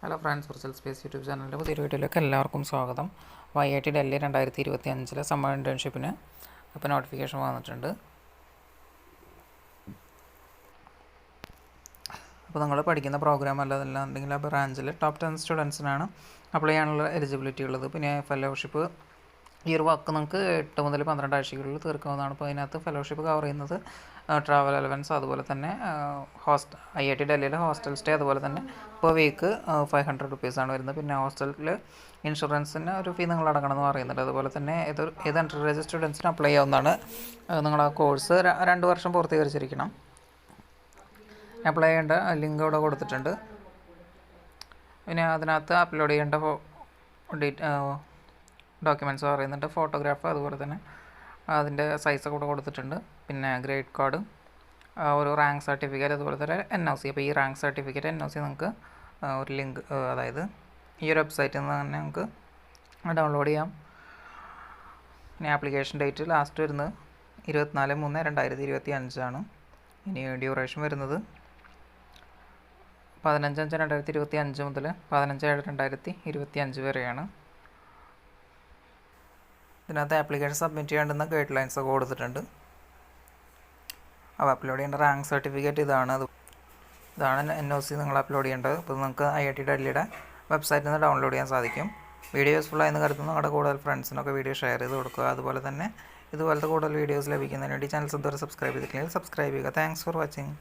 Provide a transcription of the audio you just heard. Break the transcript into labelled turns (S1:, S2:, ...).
S1: Hello friends, virtual space YouTube ചാനലിൻ്റെ പുതിയൊരു വീഡിയോയിലേക്ക് എല്ലാവർക്കും സ്വാഗതം. IIT ഡൽഹി 2025 സമ്മർ ഇൻറ്റേൺഷിപ്പിന് ഇപ്പോൾ നോട്ടിഫിക്കേഷൻ വന്നിട്ടുണ്ട്. അപ്പോൾ നിങ്ങൾ പഠിക്കുന്ന പ്രോഗ്രാം അല്ലാന്നുണ്ടെങ്കിൽ ആ ബ്രാഞ്ചിൽ ടോപ്പ് 10 സ്റ്റുഡൻസിനാണ് അപ്ലൈ ചെയ്യാനുള്ള എലിജിബിലിറ്റി ഉള്ളത്. പിന്നെ ഫെലോഷിപ്പ് ഈ ഒരു വർക്ക് നമുക്ക് 8 മുതൽ 12 ആഴ്ചകളിൽ തീർക്കാവുന്നതാണ്. അപ്പോൾ അതിനകത്ത് ഫെലോഷിപ്പ് കവർ ചെയ്യുന്നത് ട്രാവൽ അലവൻസ്, അതുപോലെ തന്നെ IIT ഡൽഹിയിലെ ഹോസ്റ്റൽ സ്റ്റേ, അതുപോലെ തന്നെ പെർ വീക്ക് 500 റുപ്പീസാണ് വരുന്നത്. പിന്നെ ഹോസ്റ്റലിൽ ഇൻഷുറൻസിന് ഒരു ഫീ നിങ്ങൾ അടക്കണം എന്ന് പറയുന്നുണ്ട്. അതുപോലെ തന്നെ ഏത് അണ്ടർ ഏജ് സ്റ്റുഡൻസിന് അപ്ലൈ ചെയ്യാവുന്നതാണ്. നിങ്ങളുടെ കോഴ്സ് 2 വർഷം പൂർത്തീകരിച്ചിരിക്കണം. അപ്ലൈ ചെയ്യേണ്ട ലിങ്ക് ഇവിടെ കൊടുത്തിട്ടുണ്ട്. പിന്നെ അതിനകത്ത് അപ്ലോഡ് ചെയ്യേണ്ട ഡോക്യുമെൻറ്റ്സ് പറയുന്നുണ്ട്. ഫോട്ടോഗ്രാഫ്, അതുപോലെ തന്നെ അതിൻ്റെ സൈസൊക്കെ കൂടെ കൊടുത്തിട്ടുണ്ട്. പിന്നെ ഗ്രേഡ് കാർഡ്, ഒരു റാങ്ക് സർട്ടിഫിക്കറ്റ്, അതുപോലെ തന്നെ NOC. അപ്പോൾ ഈ റാങ്ക് സർട്ടിഫിക്കറ്റ് NOC നിങ്ങൾക്ക് ഒരു ലിങ്ക്, അതായത് ഈ ഒരു വെബ്സൈറ്റിൽ നിന്ന് തന്നെ നിങ്ങൾക്ക് ഡൗൺലോഡ് ചെയ്യാം. പിന്നെ ആപ്ലിക്കേഷൻ ഡേറ്റ് ലാസ്റ്റ് വരുന്നത് 24/3/2025 ഇനി ഡ്യൂറേഷൻ വരുന്നത് 15/5/2025 മുതൽ 15/7/2025 വരെയാണ്. ഇതിനകത്ത് ആപ്ലിക്കേഷൻ സബ്മിറ്റ് ചെയ്യേണ്ടുന്ന ഗൈഡ് ലൈൻസ് ഒക്കെ കൊടുത്തിട്ടുണ്ട്. അപ്പോൾ അപ്ലോഡ് ചെയ്യേണ്ട റാങ്ക് സർട്ടിഫിക്കറ്റ് ഇതാണ് NOC നിങ്ങൾ അപ്ലോഡ് ചെയ്യേണ്ടത്. അപ്പോൾ നിങ്ങൾക്ക് IIT ഡൽഹിയുടെ വെബ്സൈറ്റിൽ നിന്ന് ഡൗൺലോഡ് ചെയ്യാൻ സാധിക്കും. വീഡിയോ യൂസ്ഫുള്ളായെന്ന് കരുതുന്നു. നിങ്ങളുടെ കൂടുതൽ ഫ്രണ്ട്സിനൊക്കെ വീഡിയോ ഷെയർ ചെയ്ത് കൊടുക്കുക. അതുപോലെ തന്നെ ഇതുപോലത്തെ കൂടുതൽ വീഡിയോസ് ലഭിക്കുന്നതിന് വേണ്ടി ചാനൽ ഇതുവരെ സബ്സ്ക്രൈബ് ചെയ്തിട്ടില്ലെങ്കിൽ സബ്സ്ക്രൈബ് ചെയ്യുക. Thanks for watching.